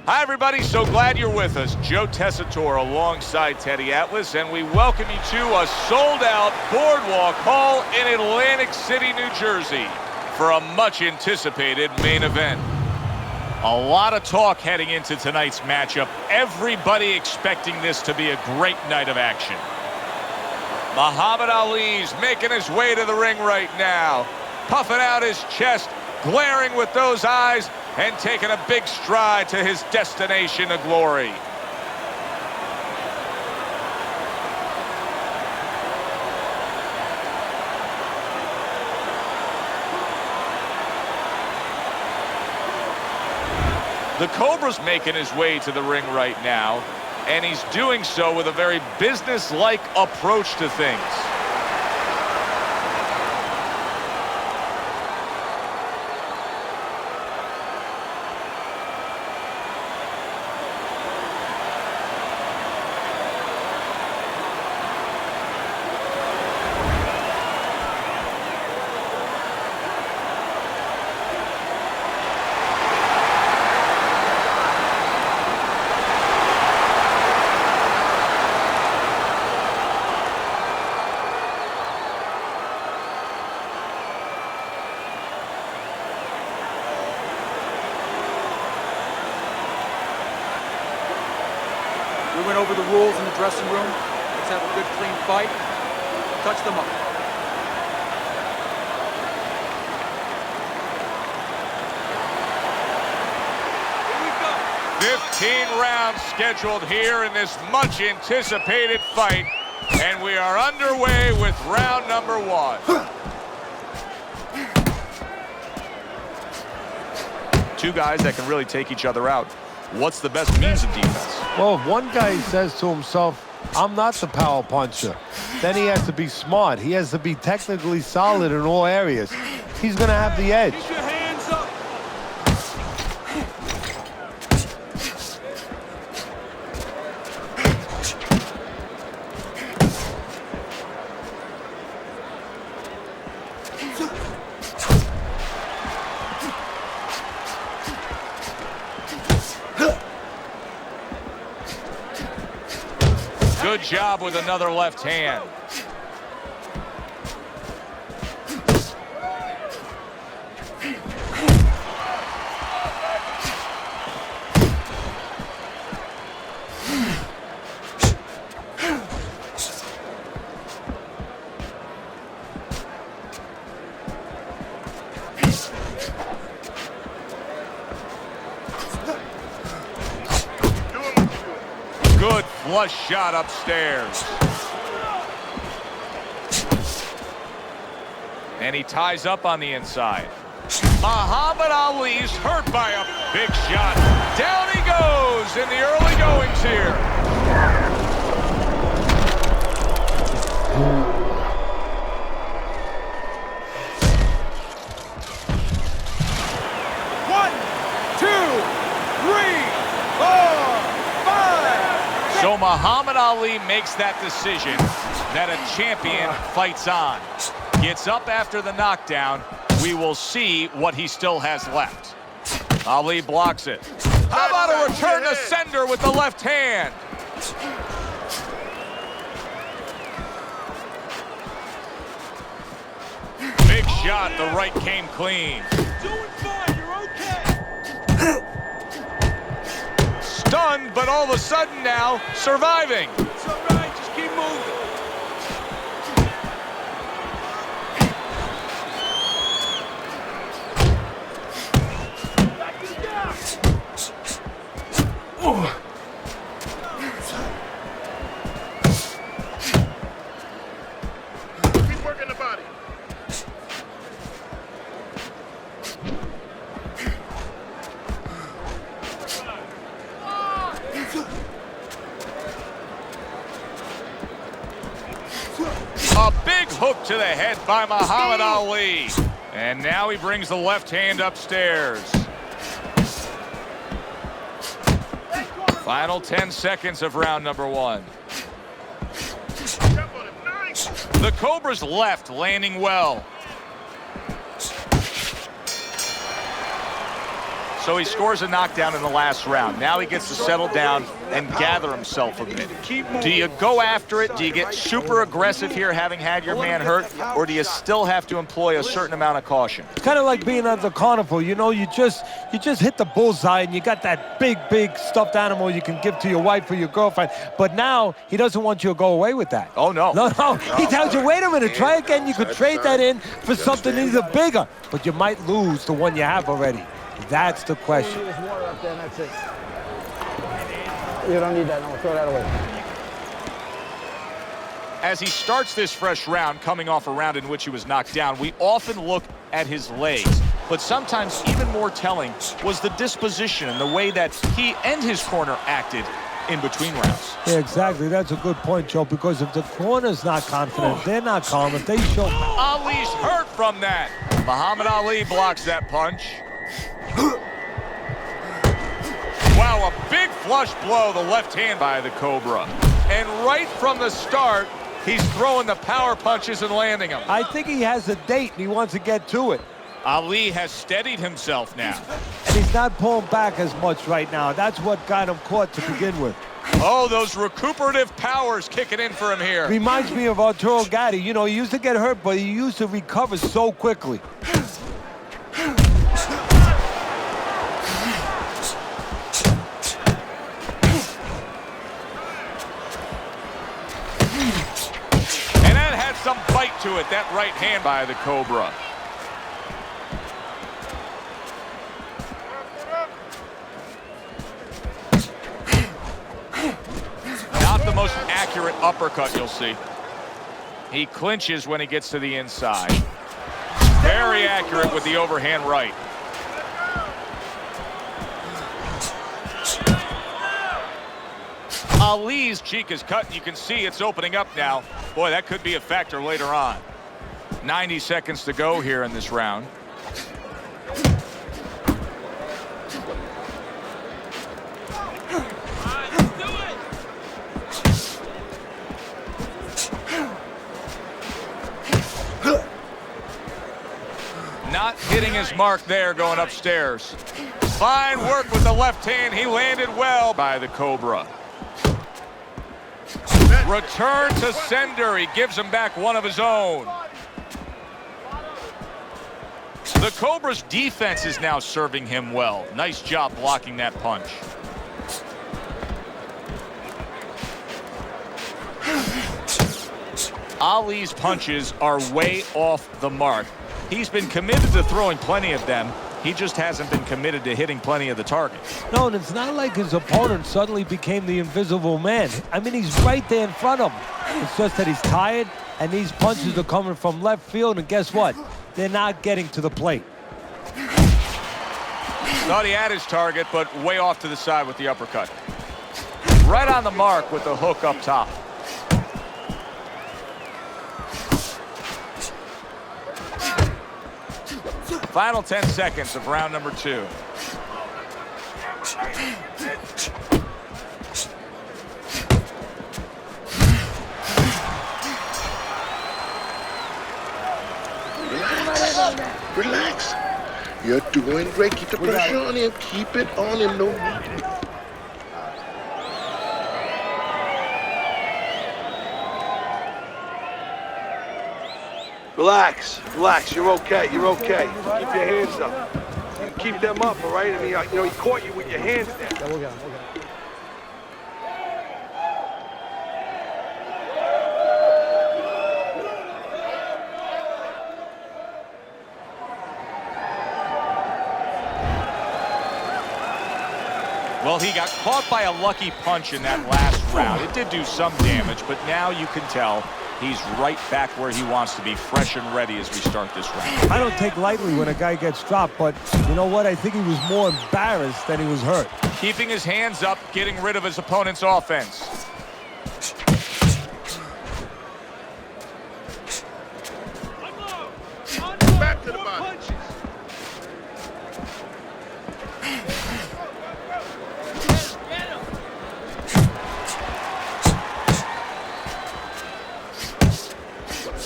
Hi, everybody. So glad you're with us. Joe Tessitore alongside Teddy Atlas, and we welcome you to a sold-out Boardwalk Hall in Atlantic City, New Jersey for a much-anticipated main event. A lot of talk heading into tonight's matchup. Everybody expecting this to be a great night of action. Muhammad Ali's making his way to the ring right now, puffing out his chest, glaring with those eyes, and taking a big stride to his destination of glory. The Cobra's making his way to the ring right now, and he's doing so with a very business-like approach to things. We went over the rules in the dressing room. Let's have a good, clean fight. Touch them up. Here we go. 15 rounds scheduled here in this much-anticipated fight, and we are underway with round number 1. Two guys that can really take each other out. What's the best means of defense? Well, if one guy says to himself, I'm not the power puncher, then he has to be smart. He has to be technically solid in all areas. He's going to have the edge. Keep your hands up. Good job with another left hand. Good flush shot upstairs. And he ties up on the inside. Muhammad Ali's hurt by a big shot. Down he goes in the early goings here. One, two, three, four, five. So Muhammad Ali makes that decision that a champion fights on. Gets up after the knockdown. We will see what he still has left. Ali blocks it. How about a return to sender with the left hand? Big shot, the right came clean. Doing fine, you're okay. Stunned, but all of a sudden now, surviving. It's all right, just keep moving. Back it down. Keep working the body. A big hook to the head by Muhammad Ali. And now he brings the left hand upstairs. Final 10 seconds of round number 1. The Cobra's left landing well. So he scores a knockdown in the last round. Now he gets to settle down and gather himself a bit. Do you go after it? Do you get super aggressive here having had your man hurt? Or do you still have to employ a certain amount of caution? It's kind of like being at the carnival. You know, you just hit the bullseye and you got that big stuffed animal you can give to your wife or your girlfriend. But now he doesn't want you to go away with that. Oh, no. No. He tells you, wait a minute, try again. You could trade that in for something even bigger. But you might lose the one you have already. That's the question. There's water up there, and that's it. You don't need that. No, throw that away. As he starts this fresh round, coming off a round in which he was knocked down, we often look at his legs. But sometimes even more telling was the disposition and the way that he and his corner acted in between rounds. Yeah, exactly. That's a good point, Joe, because if the corner's not confident, they're not calm. If they show... Ali's hurt from that. Muhammad Ali blocks that punch. Wow, a big flush blow, the left hand by the Cobra. And right from the start, he's throwing the power punches and landing them. I think he has a date and he wants to get to it. Ali has steadied himself now. And he's not pulling back as much right now. That's what got him caught to begin with. Oh, those recuperative powers kicking in for him here. Reminds me of Arturo Gatti. You know, he used to get hurt, but he used to recover so quickly. Some bite to it, that right hand by the Cobra. Not the most accurate uppercut you'll see. He clinches when he gets to the inside. Very accurate with the overhand right. Ali's cheek is cut. You can see it's opening up now. Boy, that could be a factor later on. 90 seconds to go here in this round. Not hitting his mark there, going upstairs. Fine work with the left hand. He landed well by the Cobra. Return to sender. He gives him back one of his own. The Cobra's defense is now serving him well. Nice job blocking that punch. Ali's punches are way off the mark. He's been committed to throwing plenty of them. He just hasn't been committed to hitting plenty of the targets. No, and it's not like his opponent suddenly became the invisible man. I mean, he's right there in front of him. It's just that he's tired, and these punches are coming from left field, and guess what? They're not getting to the plate. Thought he had his target, but way off to the side with the uppercut. Right on the mark with the hook up top. Final 10 seconds of round number 2. Relax. You're doing great. Keep the pressure on him. Keep it on him. No. Relax, relax, you're okay, you're okay. Keep your hands up. You keep them up, all right? I mean, you know, he caught you with your hands down. Yeah, we'll get him, we'll get him. Well, he got caught by a lucky punch in that last round. It did do some damage, but now you can tell he's right back where he wants to be, fresh and ready as we start this round. I don't take lightly when a guy gets dropped, but you know what? I think he was more embarrassed than he was hurt. Keeping his hands up, getting rid of his opponent's offense. Back to the body.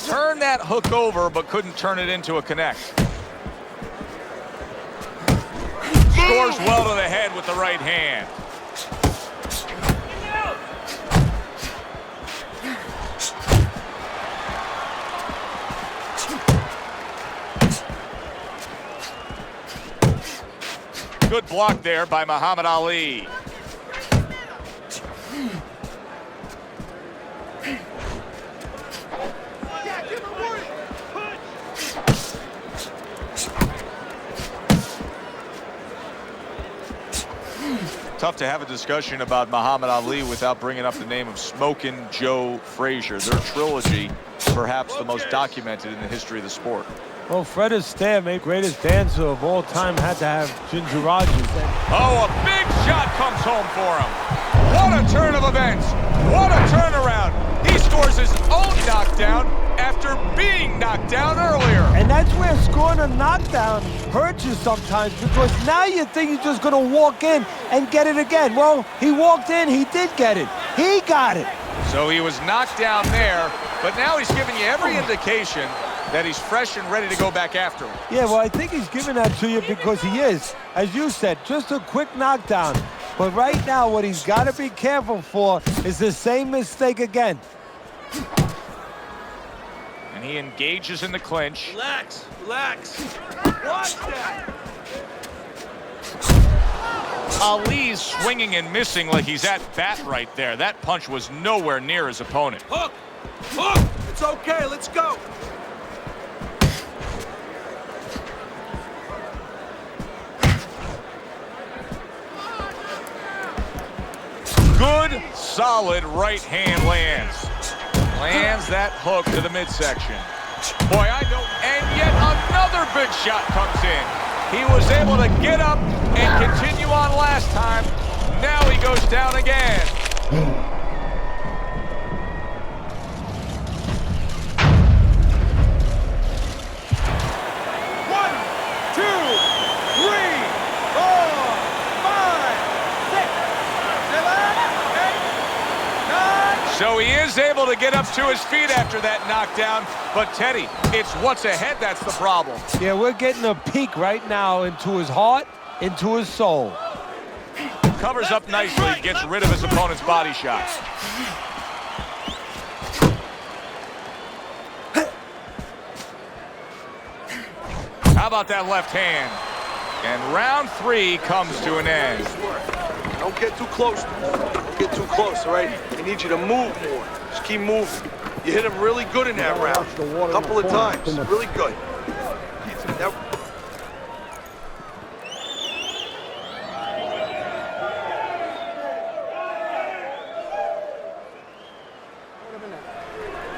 Turned that hook over, but couldn't turn it into a connect. scores well to the head with the right hand. Good block there by Muhammad Ali. Tough to have a discussion about Muhammad Ali without bringing up the name of Smokin' Joe Frazier. Their trilogy, perhaps the most documented in the history of the sport. Well, Fred Astaire, greatest dancer of all time, had to have Ginger Rogers. Oh, a big shot comes home for him. What a turn of events. What a turnaround. He scores his own knockdown after being knocked down earlier. And that's where scoring a knockdown hurts you sometimes, because now you think you're just going to walk in and get it again. Well, he walked in, he did get it. He got it. So he was knocked down there, but now he's giving you every indication that he's fresh and ready to go back after him. Yeah, well, I think he's giving that to you because he is, as you said, just a quick knockdown. But right now, what he's got to be careful for is the same mistake again. And he engages in the clinch. Relax, relax. Watch that. Ali's swinging and missing like he's at bat right there. That punch was nowhere near his opponent. Hook, hook. It's okay, let's go. Good, solid right hand lands. Lands that hook to the midsection. Boy, I know, and yet another big shot comes in. He was able to get up and continue on last time. Now he goes down again. So he is able to get up to his feet after that knockdown. But, Teddy, it's what's ahead that's the problem. Yeah, we're getting a peek right now into his heart, into his soul. Covers up nicely, gets rid of his opponent's body shot. How about that left hand? And round 3 comes to an end. Don't get too close. Don't get too close, all right? I need you to move more. Just keep moving. You hit him really good in that round. A couple of times. Really good.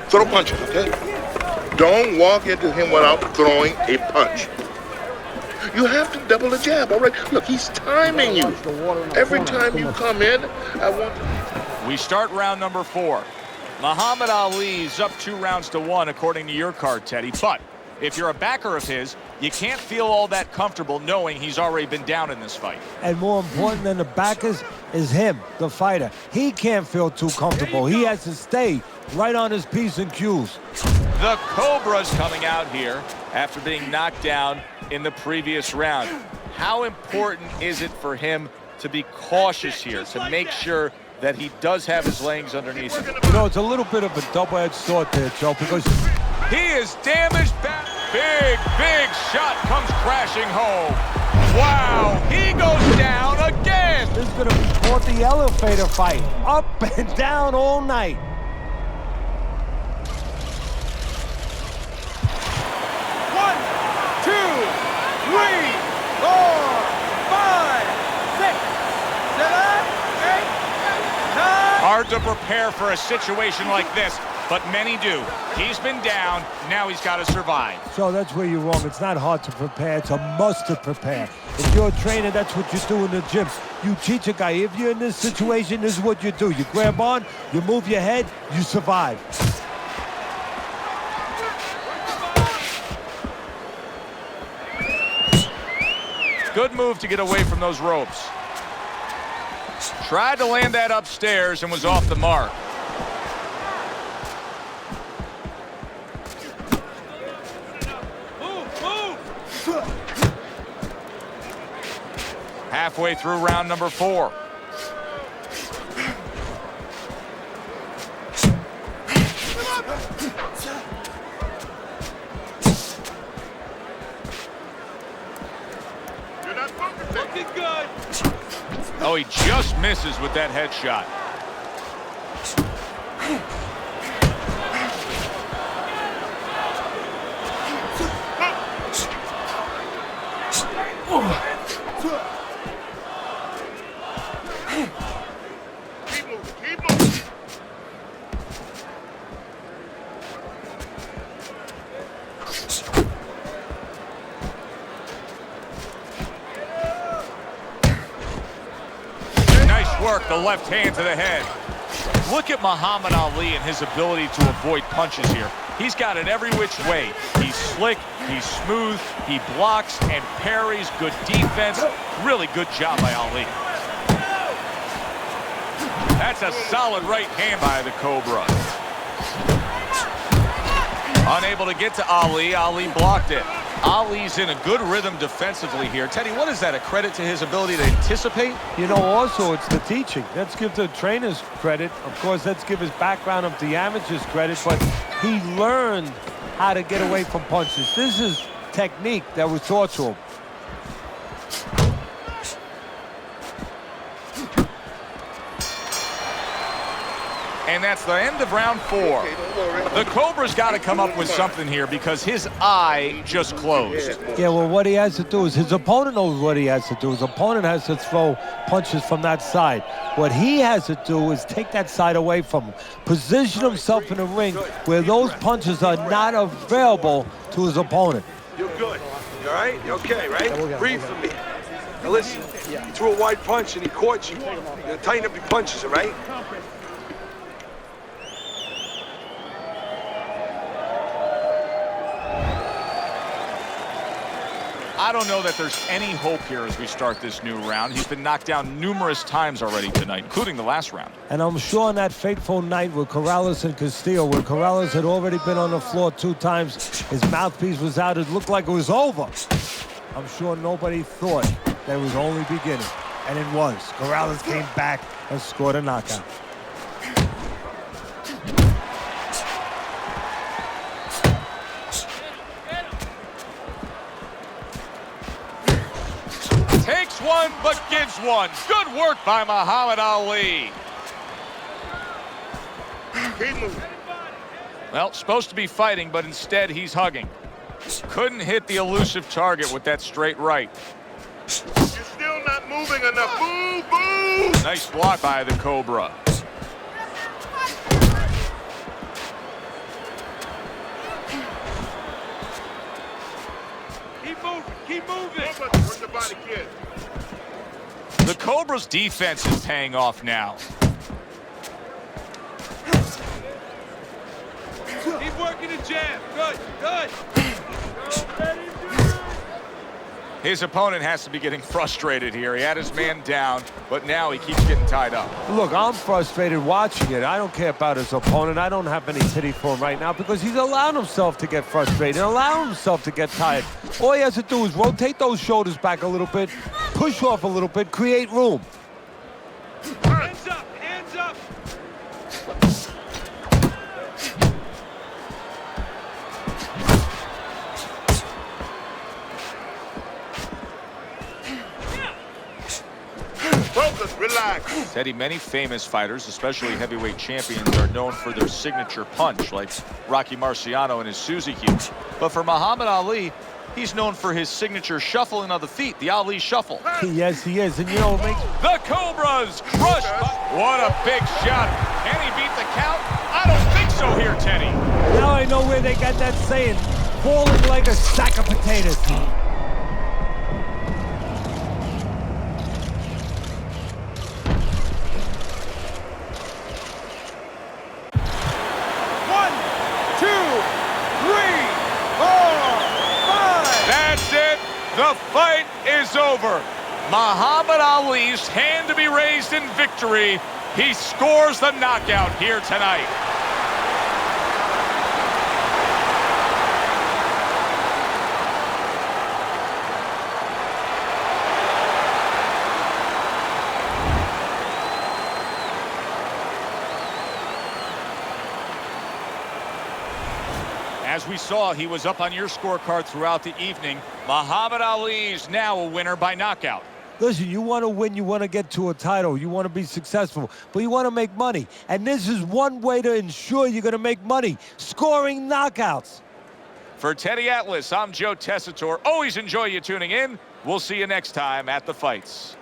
Throw punches, okay? Don't walk into him without throwing a punch. You have to double the jab, all right? Look, he's timing you. Every time you come in, I want to... We start round number 4. Muhammad Ali's up 2-1 according to your card, Teddy. But if you're a backer of his, you can't feel all that comfortable knowing he's already been down in this fight. And more important than the backers is him, the fighter. He can't feel too comfortable. He has to stay right on his P's and Q's. The Cobra's coming out here after being knocked down in the previous round. How important is it for him to be cautious here, to make sure that he does have his legs underneath him? You know, it's a little bit of a double-edged sword there, Joe, because he is damaged back. Big shot comes crashing home. Wow, he goes down again. This is going to be called the elevator fight. Up and down all night. Hard to prepare for a situation like this, but many do. He's been down, now he's got to survive. So that's where you're wrong. It's not hard to prepare, it's a must to prepare. If you're a trainer, that's what you do in the gym. You teach a guy, if you're in this situation, this is what you do. You grab on, you move your head, you survive. Good move to get away from those ropes. Tried to land that upstairs and was off the mark. halfway through round number 4. Looking good. Oh, he just misses with that headshot. Keep moving. Nice work, the left hand to the head. Look at Muhammad Ali and his ability to avoid punches here. He's got it every which way. He's slick, he's smooth, he blocks and parries. Good defense. Really good job by Ali. That's a solid right hand by the Cobra. Unable to get to Ali. Ali blocked it. Ali's in a good rhythm defensively here. Teddy, what is that? A credit to his ability to anticipate? You know, also, it's the teaching. Let's give the trainers credit. Of course, let's give his background of the amateurs credit, but he learned how to get away from punches. This is technique that was taught to him. And that's the end of round 4. Okay, don't worry. The Cobra's got to come up with something here because his eye just closed. Yeah, well, what he has to do is his opponent knows what he has to do. His opponent has to throw punches from that side. What he has to do is take that side away from him. Position himself in the ring where those punches are not available to his opponent. You're good. You all right? You okay, right? Breathe for me. Now listen, you threw a wide punch and he caught you. You're gonna tighten up your punches, all right? I don't know that there's any hope here as we start this new round. He's been knocked down numerous times already tonight, including the last round. And I'm sure on that fateful night with Corrales and Castillo, where Corrales had already been on the floor 2 times, his mouthpiece was out, it looked like it was over. I'm sure nobody thought that it was only beginning, and it was. Corrales came back and scored a knockout. Takes one, but gives one. Good work by Muhammad Ali. Keep moving. Well, supposed to be fighting, but instead he's hugging. Couldn't hit the elusive target with that straight right. You're still not moving enough. Move, move. Nice block by the Cobra. Keep moving, keep moving. Where's the body kid? The Cobra's defense is paying off now. Keep working the jab. Good, good. His opponent has to be getting frustrated here. He had his man down, but now he keeps getting tied up. Look, I'm frustrated watching it. I don't care about his opponent. I don't have any pity for him right now because he's allowed himself to get frustrated, allowed himself to get tired. All he has to do is rotate those shoulders back a little bit, push off a little bit, create room. Hands up, hands up. Focus, relax. Teddy, many famous fighters, especially heavyweight champions, are known for their signature punch, like Rocky Marciano and his Suzy Q. But for Muhammad Ali, he's known for his signature shuffling of the feet, the Ali shuffle. Yes, he is. And you know, it makes The Cobra's crushed. What a big shot. Can he beat the count? I don't think so here, Teddy. now I know where they got that saying, falling like a sack of potatoes. One, two, three, four, five. That's it. The fight is over. Muhammad Ali's hand to be raised in victory. He scores the knockout here tonight. As we saw, he was up on your scorecard throughout the evening. Muhammad Ali is now a winner by knockout. Listen, you want to win, you want to get to a title, you want to be successful, but you want to make money. And this is one way to ensure you're going to make money, scoring knockouts. For Teddy Atlas, I'm Joe Tessitore. Always enjoy you tuning in. We'll see you next time at the fights.